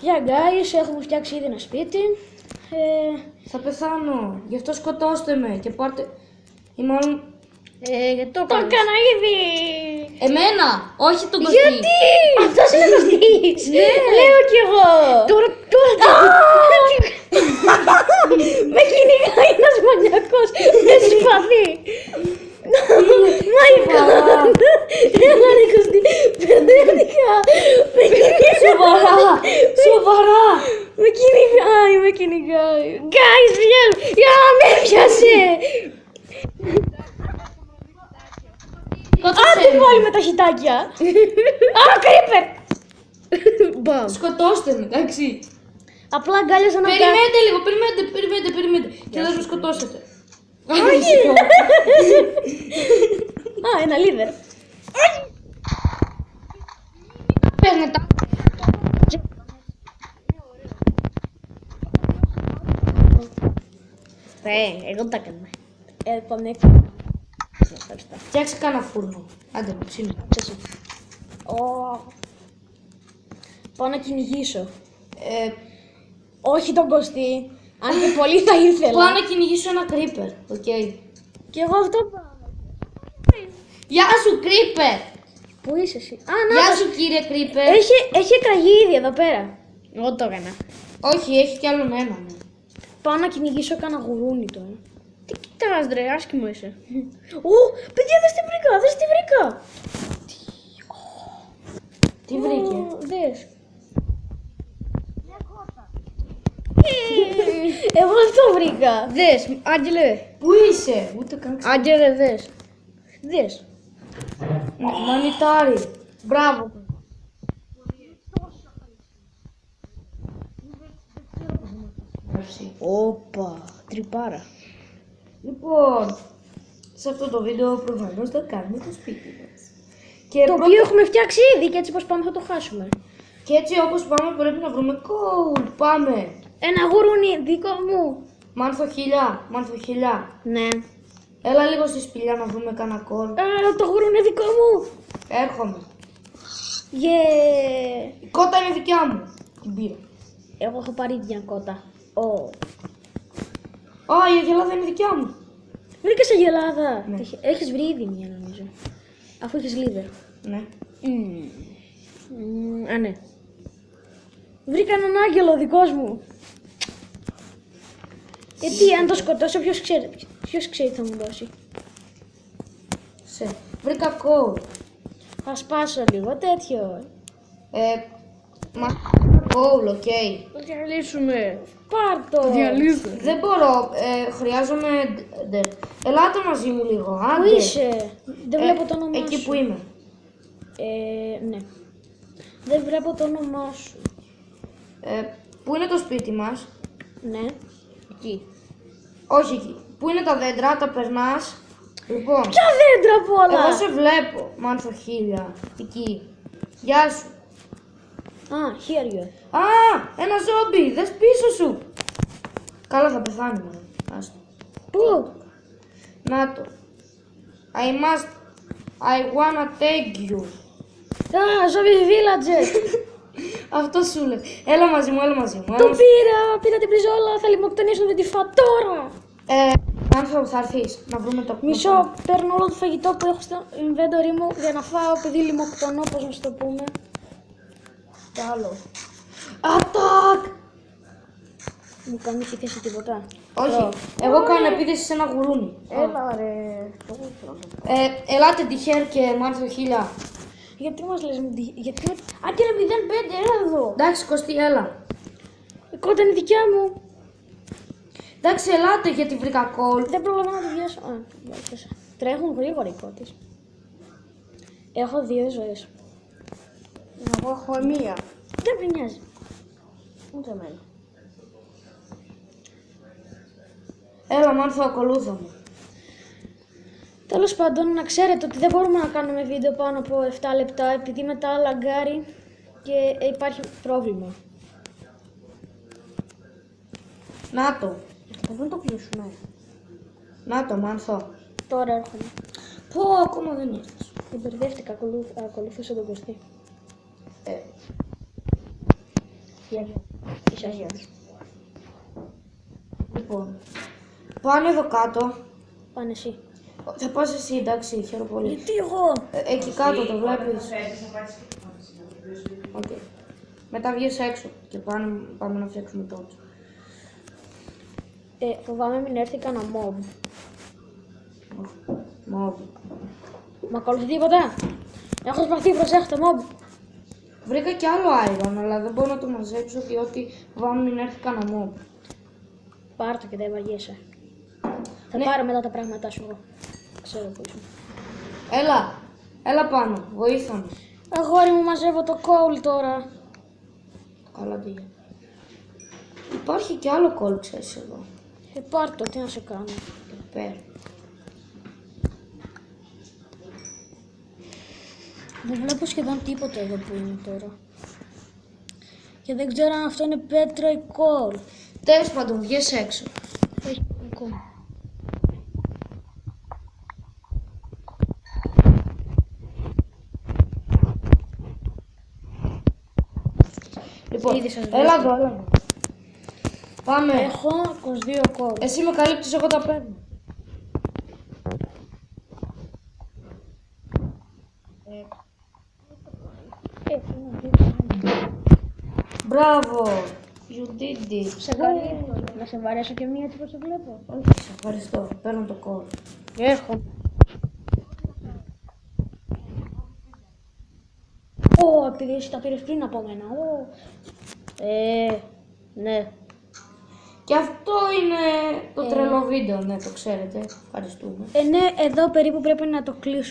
Γεια guys, έχουμε φτιάξει ήδη ένα σπίτι. Θα πεθάνω, γι' αυτό σκοτώστε με και πάρτε... Ή μάλλον... Γιατί το έκανα ήδη! Εμένα, όχι τον Κωστή. Γιατί! Αυτός είναι ο Κωστής! Ναι! Λέω κι εγώ! Τώρα... Με κυνηγάει ένας μανιακός με σπαθί! My God! Έλα ρε Κωστή, μπερδεύτηκα! Σοβαρά! Με κυνηγάει! Guys, βγαίνω! Για με πιάσε! Άντε πάλι με τα χιτάκια! Α, κρύπερ! Μπαμ! Σκοτώστε με, εντάξει. Απλά αγκάλιασα να Περιμένετε λίγο, περιμένετε. Και δεν με σκοτώσετε. Όχι! Α, ένα leader. Παίρνε τα... Εγώ τα έκανα. Πάμε έξω. Φτιάξε κάνα φούρνο. Άντε μου, ψήνω. Πάω να κυνηγήσω. Όχι τον Κωστή. Αν και πολύ θα ήθελα. Πάω να κυνηγήσω ένα creeper, οκ. Και εγώ αυτό πάω. Γεια σου, creeper! Πού είσαι εσύ? Α, να Γεια το- σου, κύριε creeper. Έχει εκραγεί ήδη εδώ πέρα. Εγώ το έκανα. Όχι, έχει κι άλλον έναν. Πάω να κυνηγήσω κάνα γουρούνι τώρα. Τι κοιτάς ρε, άσχημο είσαι. Ω, παιδιά δες τι βρήκα, Τι βρήκε? Δες. Εγώ αυτό βρήκα. Δες, Άγγελε. Πού είσαι? Ούτε καν ξέρω. Άγγελε, δες. Δες. Μανιτάρι. Μπράβο. Όπα, τρυπάρα. Λοιπόν, σε αυτό το βίντεο προφανώς θα κάνουμε το σπίτι μας. Και, Το οποίο έχουμε φτιάξει ήδη και έτσι πως πάμε θα το χάσουμε. και έτσι όπως πάμε πρέπει να βρούμε coal. Πάμε. Ένα γουρούνι δικό μου. Μάνθο χιλιά. Ναι. Έλα λίγο στη σπηλιά να βρούμε κανένα coal. Το γουρούνι δικό μου. Έρχομαι. Yeah. Η κότα είναι δικιά μου. Την πήρα. Εγώ έχω πάρει μια κότα. Α, η αγελάδα είναι δικιά μου. Βρήκες αγελάδα. Ναι. Έχεις βρει ήδη μια νομίζω. Αφού έχεις leader. Ναι. Α, ναι. Βρήκα έναν άγγελο δικός μου. Γιατί αν το σκοτώσω ποιος ξέρει τι θα μου δώσει. Βρήκα coal. Θα σπάσω λίγο τέτοιο. Coal, οκ. Θα διαλύσουμε. Πάρτο. Δεν μπορώ, χρειάζομαι dirt. Ελάτε μαζί μου λίγο, Πού άντε. είσαι? Δεν βλέπω το όνομά Εκεί σου. που είμαι. Ναι. Δεν βλέπω το όνομά σου. Πού είναι το σπίτι μας? Ναι. Εκεί. Όχι εκεί. Πού είναι τα δέντρα, τα περνάς. Λοιπόν, Ποια δέντρα απ' όλα! εγώ σε βλέπω, Μάνθο χίλια. Εκεί. Γεια σου. Here you are. Α, ένα ζόμπι, δες πίσω σου. Καλά θα πεθάνει μόνο. Άστο. Πού? Να το. I wanna take you. Zombie villager. Αυτό σου λέει. Έλα μαζί μου. Το πήρα την πριζόλα, θα λιμοκτονήσω, δεν τη φάω τώρα. Μάνθο, θα έρθεις να βρούμε το Μισό, παίρνω όλο το φαγητό που έχω στο inventory μου για να φάω επειδή λιμοκτονώ, πώς να σου το πούμε. Τι άλλο. Attack! Μου κάνει επίθεση τίποτα. Όχι, εγώ κάνω επίθεση σε ένα γουρούνι. Έλα ρε. Ελάτε τυχέρ και Μάνθο χίλια. Γιατί μας λες γιατί Άγγελε 05, έλα εδώ. Εντάξει Κωστή, έλα. Η κότα είναι δικιά μου. Εντάξει, ελάτε γιατί βρήκα κόλ. Δεν προλαβαίνω να τη βιάσω. Τρέχουν γρήγορα οι κότες. Έχω 2 ζωές. Εγώ έχω μία. Δεν με νοιάζει. Ούτε εμένα. Έλα Μάνθο, ακολούθα μου. Τέλος πάντων, να ξέρετε ότι δεν μπορούμε να κάνουμε βίντεο πάνω από 7 λεπτά επειδή μετά λαγκάρει και υπάρχει πρόβλημα. Να το. Δεν το κλείσουμε. Να το Μάνθο. Τώρα έρχομαι. Πω, ακόμα δεν ήρθες. Δεν μπερδεύτηκα, ακολούθησα τον Κωστή. Είσαι αγιός. Λοιπόν, πάνε εδώ κάτω. Πάνε εσύ. Θα πας εσύ, εντάξει, χαίρομαι πολύ. Γιατί εγώ. Εκεί κάτω το βλέπεις. Οκ. Μετά βγες έξω και πάμε να φτιάξουμε τότε. Φοβάμαι μην έρθει κανένα mob. Μόβ. Μ' ακολουθεί τίποτα. Έχω σπαθεί, προσέχτε mob. Βρήκα κι άλλο iron, αλλά δεν μπορώ να το μαζέψω διότι φοβάμαι μην έρθει κανένα mob. Πάρ' το και δεν βαριέσαι. Θα Ναι. πάρω μετά τα πράγματά σου εγώ. Ξέρω που είσαι. Έλα πάνω, βοήθα με. Αγόρι μου, μαζεύω το coal τώρα. Καλά πήγε. Υπάρχει κι άλλο κόλ, ξέρεις εδώ. Πάρ' το, τι να σε κάνω. Εδώ πέρα. Δεν βλέπω σχεδόν τίποτα εδώ που είναι τώρα. Και δεν ξέρω αν αυτό είναι πέτρα ή coal. Τέλος πάντων, βγες έξω. Έχει ακόμα. Λοιπόν, Ήδη σας έλα βλέπω. εδώ. Πάμε. Έχω 22 coal. Εσύ με καλύπτεις, εγώ τα παίρνω. Μπράβο. You did it. Σε καλύπτω. Να σε βαρέσω και μία έτσι πως το βλέπω. Όχι, σε ευχαριστώ. Παίρνω το κόλ. Έρχομαι. Επειδή εσύ τα πήρες πριν από μένα. Ναι. Και αυτό είναι το τρελό βίντεο, ναι, το ξέρετε. Ευχαριστούμε. Ναι, εδώ περίπου πρέπει να το κλείσω.